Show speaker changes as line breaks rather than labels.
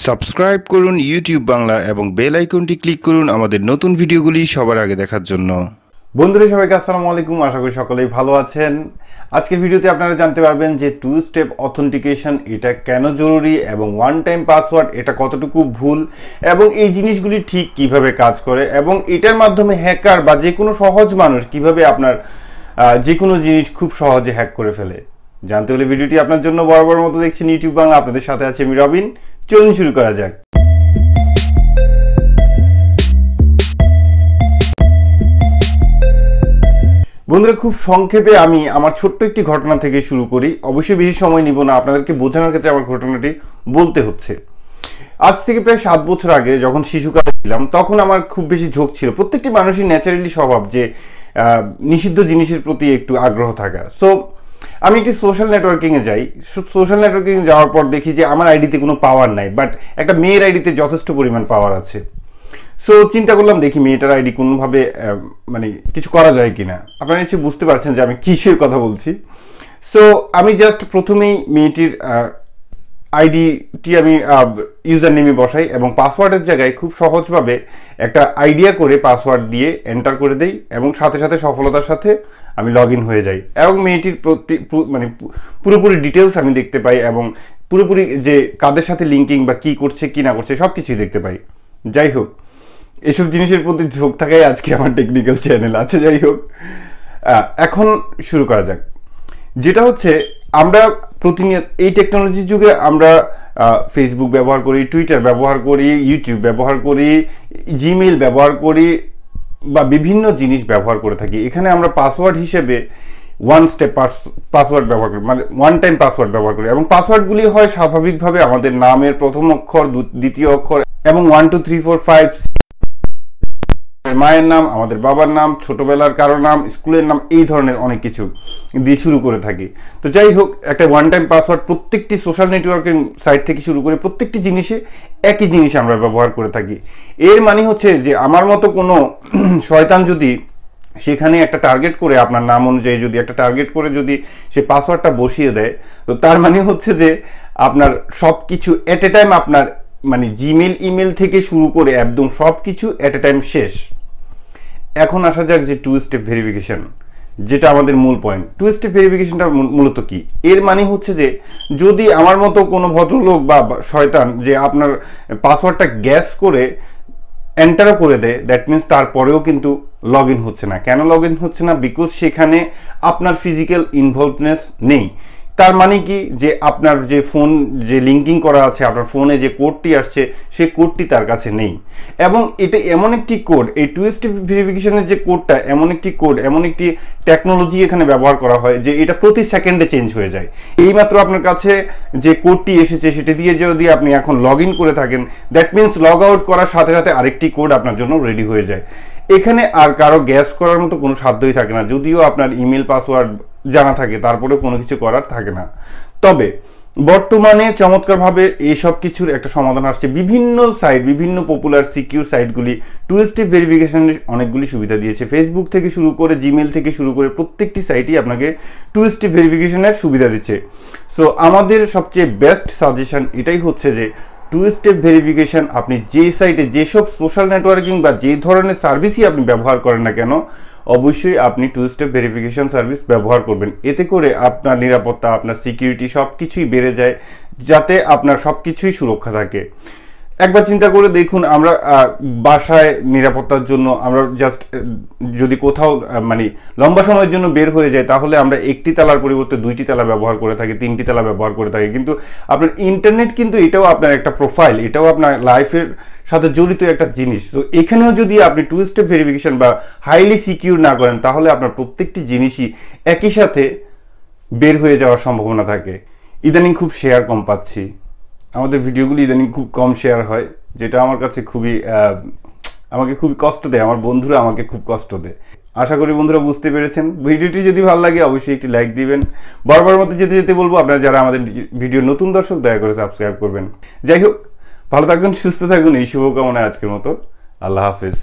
Subscribe করুন YouTube Bangla এবং bell আইকনটি ক্লিক করুন আমাদের নতুন ভিডিওগুলি সবার আগে দেখার জন্য।
বন্ধুরা সবাইকে আসসালামু আলাইকুম, আশা করি সকলেই ভালো আছেন। আজকের ভিডিওতে আপনারা জানতে পারবেন যে টু স্টেপ অথেন্টিকেশন এটা কেন জরুরি এবং ওয়ান টাইম পাসওয়ার্ড এটা কতটুকু ভুল এবং এই জিনিসগুলি ঠিক কিভাবে কাজ করে এবং এটার মাধ্যমে হ্যাকার বা যে কোনো সহজ মানুষ কিভাবে আপনার যে কোনো জিনিস খুব সহজে হ্যাক করে ফেলে। জানতে হলে ভিডিওটি আপনার জন্য বরাবর মতো দেখছেন ইউটিউব বাংলা, আপনাদের সাথে আছে আমি রবিন। চলুন শুরু করা যাক। বন্ধুরা খুব সংক্ষেপে আমি আমার ছোট্ট একটি ঘটনা থেকে শুরু করি, অবশ্যই বেশি সময় নিব না, আপনাদেরকে বোঝানোর ক্ষেত্রে আমার ঘটনাটি বলতে হচ্ছে। আজ থেকে প্রায় 7 বছর আগে যখন শিশুকালে ছিলাম তখন আমার খুব বেশি ঝোঁক ছিল, প্রত্যেকটি মানুষই ন্যাচারালি স্বভাব যে নিষিদ্ধ জিনিসের প্রতি একটু আগ্রহ থাকা। সো আমি একটি সোশ্যাল নেটওয়ার্কিংয়ে যাই। সোশ্যাল নেটওয়ার্কিংয়ে যাওয়ার পর দেখি যে আমার আইডিতে কোনো পাওয়ার নাই, বাট একটা মেয়ের আইডিতে যথেষ্ট পরিমাণ পাওয়ার আছে। সো চিন্তা করলাম দেখি মেয়েটার আইডি কোনোভাবে মানে কিছু করা যায় কিনা। আপনারা নিশ্চয়ই বুঝতে পারছেন যে আমি কিসের কথা বলছি। সো আমি জাস্ট প্রথমেই মেয়েটির আইডিটি আমি ইউজার নেমে বসাই এবং পাসওয়ার্ডের জায়গায় খুব সহজভাবে একটা আইডিয়া করে পাসওয়ার্ড দিয়ে এন্টার করে দেই এবং সাথে সাথে সফলতার সাথে আমি লগ ইন হয়ে যাই এবং মেয়েটির মানে পুরোপুরি ডিটেলস আমি দেখতে পাই এবং পুরোপুরি যে কাদের সাথে লিঙ্কিং বা কী করছে কী না করছে সব কিছুই দেখতে পাই। যাই হোক, এসব জিনিসের প্রতি ঝোঁক থাকাই আজকে আমার টেকনিক্যাল চ্যানেল আছে। যাই হোক, এখন শুরু করা যাক। যেটা হচ্ছে আমরা প্রতিনিয়ত এই টেকনোলজির যুগে আমরা ফেসবুক ব্যবহার করি, টুইটার ব্যবহার করি, ইউটিউব ব্যবহার করি, জিমেইল ব্যবহার করি বা বিভিন্ন জিনিস ব্যবহার করে থাকি। এখানে আমরা পাসওয়ার্ড হিসেবে ওয়ান স্টেপ পাসওয়ার্ড ব্যবহার করি, মানে ওয়ান টাইম পাসওয়ার্ড ব্যবহার করি এবং পাসওয়ার্ডগুলি হয় স্বাভাবিকভাবে আমাদের নামের প্রথম অক্ষর, দ্বিতীয় অক্ষর এবং 1 2 3 4 5 মায়ের নাম, আমাদের বাবার নাম, ছোটবেলার কারো নাম, স্কুলের নাম, এই ধরনের অনেক কিছু দিয়ে শুরু করে থাকি। তো যাই হোক, একটা ওয়ান টাইম পাসওয়ার্ড প্রত্যেকটি সোশ্যাল নেটওয়ার্কিং সাইট থেকে শুরু করে প্রত্যেকটি জিনিসে একই জিনিস আমরা ব্যবহার করে থাকি। এর মানে হচ্ছে যে আমার মতো কোনো শয়তান যদি সেখানে একটা টার্গেট করে আপনার নাম অনুযায়ী যদি একটা টার্গেট করে যদি সে পাসওয়ার্ডটা বসিয়ে দেয়, তো তার মানে হচ্ছে যে আপনার সব কিছু অ্যাট এ টাইম আপনার মানে জিমেল ইমেল থেকে শুরু করে একদম সব কিছু অ্যাট এ টাইম শেষ। এখন আসা যাক যে টু স্টেপ ভেরিফিকেশন, যেটা আমাদের মূল পয়েন্ট। টু স্টেপ ভেরিফিকেশনটা মূলত কি? এর মানে হচ্ছে যে যদি আমার মতো কোনো ভদ্রলোক বা শয়তান যে আপনার পাসওয়ার্ডটা গ্যাস করে এন্টারও করে দেয়, দ্যাট মিনস তারপরেও কিন্তু লগ ইন হচ্ছে না। কেন লগ ইন হচ্ছে না? বিকজ সেখানে আপনার ফিজিক্যাল ইনভলভনেস নেই। তার মানে কি যে আপনার যে ফোন যে লিঙ্কিং করা আছে, আপনার ফোনে যে কোডটি আসছে সেই কোডটি তার কাছে নেই। এবং এটা এমন একটি কোড, এই টু স্টেপ ভেরিফিকেশনের যে কোডটা এমন একটি কোড, এমন একটি টেকনোলজি এখানে ব্যবহার করা হয় যে এটা প্রতি সেকেন্ডে চেঞ্জ হয়ে যায়। এইমাত্র আপনার কাছে যে কোডটি এসেছে সেটা দিয়ে যদি আপনি এখন লগ ইন করে থাকেন, দ্যাট মিনস লগ আউট করার সাথে সাথে আরেকটি কোড আপনার জন্য রেডি হয়ে যায়। এখানে আর কারো গ্যাস করার মতো কোনো সাধ্যই থাকে না। যদিও আপনার ইমেল পাসওয়ার্ড জানা থাকে, তারপরেও কোনো কিছু করার থাকে না। তবে বর্তমানে চমৎকারভাবে এইসব কিছুর একটা সমাধান আসছে। বিভিন্ন সাইট, বিভিন্ন পপুলার সিকিউর সাইটগুলি টু স্টেপ ভেরিফিকেশনের অনেকগুলি সুবিধা দিয়েছে। ফেসবুক থেকে শুরু করে জিমেল থেকে শুরু করে প্রত্যেকটি সাইটই আপনাকে টু স্টেপ ভেরিফিকেশনের সুবিধা দিচ্ছে। সো আমাদের সবচেয়ে বেস্ট সাজেশন এটাই হচ্ছে যে টু স্টেপ ভেরিফিকেশন আপনি যে সাইটে যেসব সোশ্যাল নেটওয়ার্কিং বা যে ধরনের সার্ভিসই আপনি ব্যবহার করেন না কেন, অবশ্যই আপনি টু স্টেপ ভেরিফিকেশন সার্ভিস ব্যবহার করবেন। এতে করে আপনার নিরাপত্তা, আপনার সিকিউরিটি সব কিছুই বেড়ে যায়, যাতে আপনার সব কিছুই সুরক্ষা থাকে। একবার চিন্তা করে দেখুন, আমরা বাসায় নিরাপত্তার জন্য আমরা জাস্ট যদি কোথাও মানে লম্বা সময়ের জন্য বের হয়ে যায়, তাহলে আমরা একটি তালার পরিবর্তে 2টি তালা ব্যবহার করে থাকি, 3টি তালা ব্যবহার করে থাকি। কিন্তু আপনার ইন্টারনেট কিন্তু এটাও আপনার একটা প্রোফাইল, এটাও আপনার লাইফের সাথে জড়িত একটা জিনিস। তো এখানেও যদি আপনি টু স্টেপ ভেরিফিকেশন বা হাইলি সিকিউর না করেন, তাহলে আপনার প্রত্যেকটি জিনিসই একই সাথে বের হয়ে যাওয়ার সম্ভাবনা থাকে। ইদানিং খুব শেয়ার কম পাচ্ছি, আমাদের ভিডিওগুলি ইদানিং খুব কম শেয়ার হয়, যেটা আমার কাছে আমাকে খুবই কষ্ট দেয়, আমার বন্ধুরা আমাকে খুব কষ্ট দেয়। আশা করি বন্ধুরা বুঝতে পেরেছেন। ভিডিওটি যদি ভালো লাগে অবশ্যই একটি লাইক দিবেন। বারবার মতো যেতে যেতে বলবো, আপনারা যারা আমাদের ভিডিওর নতুন দর্শক দয়া করে সাবস্ক্রাইব করবেন। যাই হোক, ভালো থাকুন, সুস্থ থাকুন, এই শুভকামনায় আজকের মতো আল্লাহ হাফেজ।